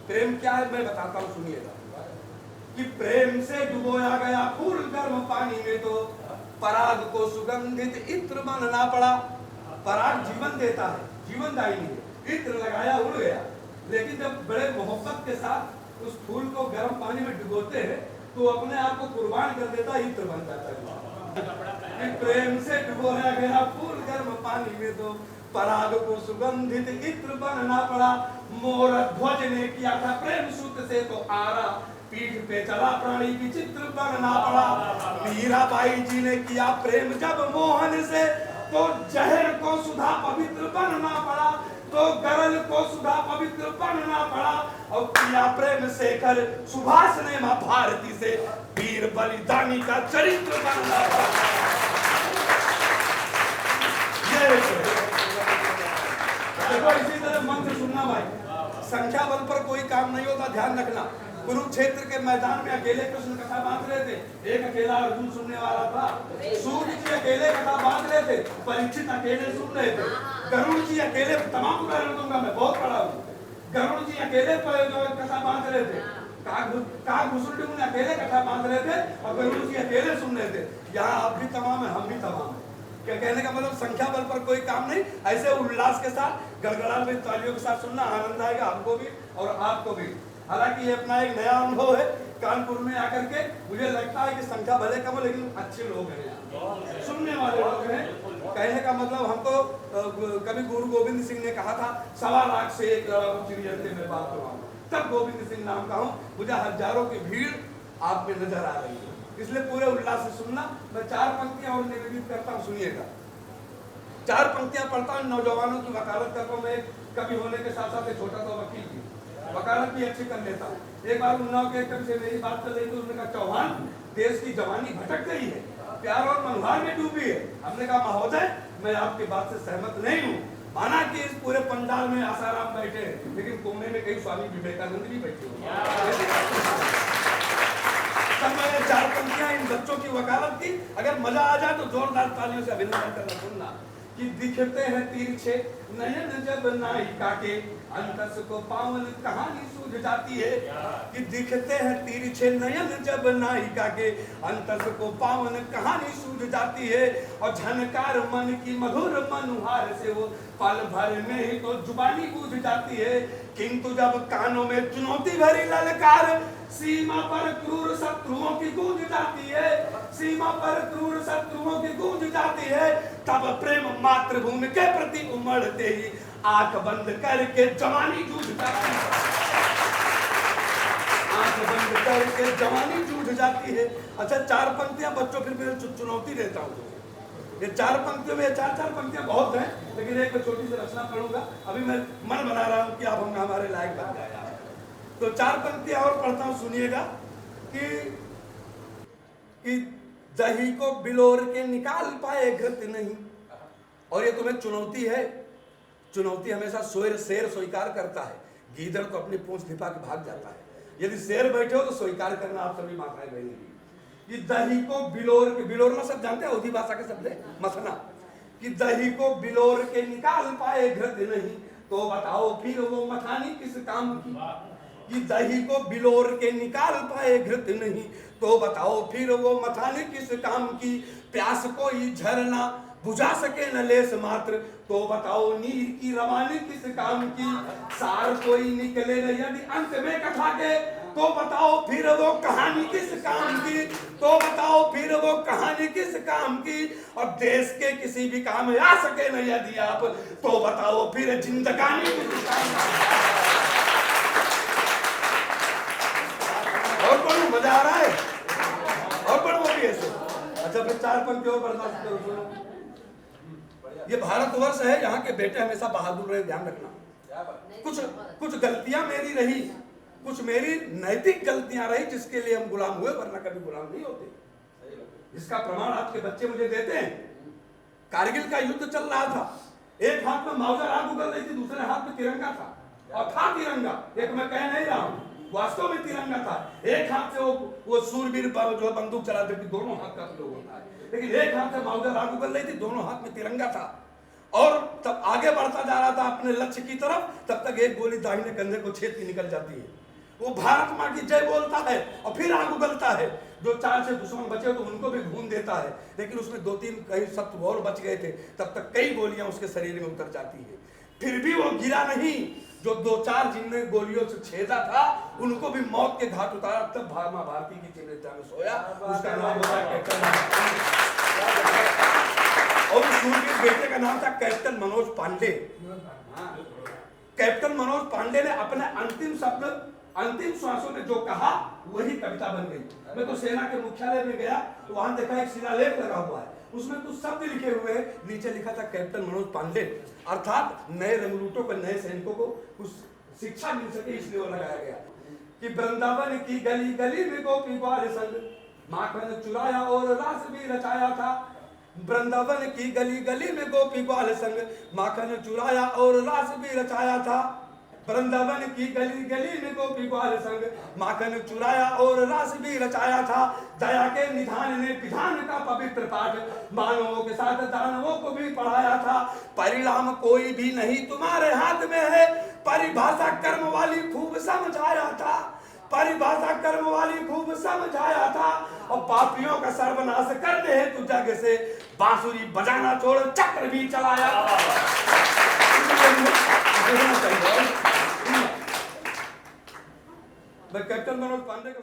प्रेम क्या है मैं बताता हूँ, सुनिएगा। कि प्रेम से डुबोया गया फूल गर्म पानी में तो पराग को सुगंधित इत्र बनना पड़ा। पराग जीवन देता है, जीवनदायी है, इत्र लगाया उड़ गया, लेकिन जब बड़े मोहब्बत के साथ उस फूल को गर्म पानी में डुबोते हैं तो अपने आप को कुर्बान कर देता, इत्र बन जाता है। प्रेम से डुबोया गया फूल गर्म पानी में तो पराग को सुगंधित इत्र बनना पड़ा। मोर ध्वज ने किया था प्रेम सूत्र से तो आरा, पीठ पे चला प्राणी विचित्र बनना पड़ा। मीराबाई जी ने किया प्रेम जब मोहन से तो जहर को सुधा पवित्र बनना पड़ा, तो गरल को सुधा पवित्र बनना पड़ा। और किया प्रेम शेखर सुभाष ने मां भारती से वीर बलिदानी का चरित्र बनना पड़ा। देखो इसी तरह मंत्र सुनना भाई, संख्या बल पर कोई काम नहीं होता, ध्यान रखना। कुरुक्षेत्र के मैदान में अकेले कृष्ण कथा बांध रहे थे, एक अकेला अर्जुन सुनने वाला था। सूर्य जी अकेले कथा बांध रहे थे, परीक्षित अकेले सुन रहे थे। गरुड़ जी अकेले, तमाम उदाहरण दूंगा मैं, बहुत पढ़ा हूँ। गरुड़ जी अकेले कथा बांध रहे थे, काकभूषुंडी मुनि अकेले कथा बांध रहे थे और गरुड़ जी अकेले सुन रहे थे। यहाँ आप भी तमाम है, हम भी तमाम है। क्या कहने का मतलब, संख्या बल पर कोई काम नहीं, ऐसे उल्लास के साथ गड़गड़ाहट में तालियों के साथ सुनना, आनंद आएगा हमको भी और आपको भी। हालांकि ये अपना एक नया अनुभव है कानपुर में आकर के। मुझे लगता है कि संख्या भले कम हो लेकिन अच्छे लोग हैं, सुनने वाले लोग हैं। कहने का मतलब हमको कभी गुरु गोविंद सिंह ने कहा था 1.25 लाख से एक चिड़ियते में बात करवाऊं, तब गोविंद सिंह नाम का हूं। मुझे हजारों की भीड़ आप में नजर आ रही है, इसलिए पूरे उल्लास से सुनना। मैं 4 पंक्तियां और निवेदित करता हूँ, सुनिएगा। 4 पंक्तियां पढ़ता हूँ, नौजवानों की वकालत करता हूँ। मैं कभी होने के साथ साथ एक छोटा सा वकील भी, वकालत भी अच्छी कर लेता हूँ। एक बार उन्नाव के एकदम से मेरी बात चल रही थी, उन्होंने कहा चौहान देश की जवानी भटक गई है, प्यार और मनोहार में डूबी है। हमने कहा महोदय मैं आपकी बात से सहमत नहीं हूँ। माना कि इस पूरे पंडाल में आसाराम बैठे हैं, लेकिन कोने में कहीं स्वामी विवेकानंद भी बैठे हुए। तब मैंने 4 पंक्तियां इन बच्चों की वकालत की। अगर मजा आ जाए तो जोरदार तालियों से अभिनंदन करना। सुनना कि दिखते हैं तिरछे नयन जब नायिका के, अंतस को पावन कहानी सूझ जाती है। कि दिखते हैं तिरछे नयन जब नायिका के, अंतस को पावन कहानी सूझ जाती है। और झनकार मन की मधुर मनुहार से वो पल भर में ही तो जुबानी बूझ जाती है। किंतु जब कानों में चुनौती भरी ललकार, सीमा पर क्रूर शत्रुओं की गूंज जाती है, सीमा पर क्रूर शत्रुओं की गूंज जाती है। तब प्रेम मातृभूमि के प्रति उमड़ते ही आंख बंद करके जवानी जूझ जाती है, आंख बंद करके जवानी जूझ जाती है। अच्छा 4 पंक्तियां बच्चों, फिर मैं चुनौती देता हूँ। ये 4 पंक्तियों में 4 पंक्तियां बहुत हैं, लेकिन एक छोटी सी रचना पढ़ूंगा। अभी मैं मन बना रहा हूँ कि आप हम हमारे लायक बन जाए। तो 4 पंक्तियां और पढ़ता हूँ, सुनिएगा। कि दही को बिलोर के निकाल पाए घृत नहीं। और ये तुम्हें चुनौती है। चुनौती हमेशा शेर स्वीकार करता है, गीदड़ तो अपनी पूंछ दिपा के भाग जाता है। यदि शेर बैठे हो तो स्वीकार करना आप सभी माताएं बहनें। कि दही को बिलोर के, बिलोरना सब जानते हैं, उर्दू भाषा के शब्द है मसना। कि दही को बिलोर के निकाल पाए घृत नहीं, तो बताओ फिर वो मखानी किस काम की। कि दही को बिलोर के निकाल पाए घृत नहीं, तो बताओ फिर वो मथाने किस काम की। प्यास कोई झरना बुझा सके न लेस मात्र, तो बताओ नीर की रवानी किस काम की। सार कोई निकले न यदि अंत में कथा के, तो बताओ फिर वो कहानी किस काम की। तो बताओ फिर वो कहानी किस काम की। और देश के किसी भी काम में आ सके न यदि आप, तो बताओ फिर जिंदगानी किस काम की। और पढ़ो, मजा आ रहा है, और पढ़ो भी ऐसे। अच्छा फिर 4 पंक्तियों बर्दाश्त करो, सुनो। ये भारतवर्ष है, यहाँ के बेटे हमेशा बहादुर रहे, ध्यान रखना। कुछ गलतियां मेरी रही, कुछ मेरी नैतिक गलतियां रही, जिसके लिए हम गुलाम हुए, वरना कभी गुलाम नहीं होते। इसका प्रमाण आपके बच्चे मुझे देते हैं। कारगिल का युद्ध चल रहा था, एक हाथ में मौजा आग उगल रही थी, दूसरे हाथ में तिरंगा था। और था तिरंगा, एक मैं कह नहीं रहा हूं, वास्तव में तिरंगा था। एक हाथ से वो सूरवीर जो बंदूक चलाते थे, दोनों हाथ का प्रयोग होता है, लेकिन एक हाथ से मौजा आग उगल रही थी, दोनों हाथ में तिरंगा था। और तब आगे बढ़ता जा रहा था अपने लक्ष्य की तरफ, तब तक एक गोली दाहिने कंधे को छेद की निकल जाती है। वो भारत माँ की जय बोलता है और फिर आग उगलता है। जो 4 से दुश्मन बचे तो उनको भी भून देता है, लेकिन उसमें 2-3 कहीं शत्रु और बच गए थे। तब तक कई गोलियां उसके शरीर में उतर जाती है, फिर भी वो गिरा नहीं। जो 2-4 जिनने गोलियों से छेदा था उनको भी मौत के घाट उतारा। तब माँ भारती की चिमटा में सोया, उसका नाम होता कैप्टन। और उस सूरवीर बेटे का नाम था कैप्टन मनोज पांडे। कैप्टन मनोज पांडे ने अपने अंतिम शब्द, अंतिम श्वासों में जो कहा वही कविता बन गई। मैं तो सेना के मुख्यालय में गया तो वहां देखा एक शिलालेख लगा हुआ है, उसमें कुछ शब्द लिखे हुए हैं, नीचे लिखा था कैप्टन मनोज पांडे। अर्थात नए रंगरूटों को, नए सैनिकों को कुछ शिक्षा मिल सके इसलिए वो लगाया गया कि वृंदावन की गली गली में गोपी ग्वाल संग माखन चुराया और रास भी रचाया था। वृंदावन की गली गली में गोपी ग्वाल संग माखन चुराया और रास भी रचाया था। वृंदावन की गली गली में गोपी ग्वाल संग माखन चुराया और रास भी रचाया था। दया के निधान ने विधान का पवित्र पाठ मानवों के साथ दानवों को भी पढ़ाया था। परिणाम कोई भी नहीं तुम्हारे हाथ में है, परिभाषा कर्म वाली खूब समझाया था। परिभाषा कर्म वाली खूब समझाया था। और पापियों का सर्वनाश करने हेतु जग से बांसुरी बजाना छोड़ चक्र भी चलाया था। मैं कैप्टन मनोज पांडे को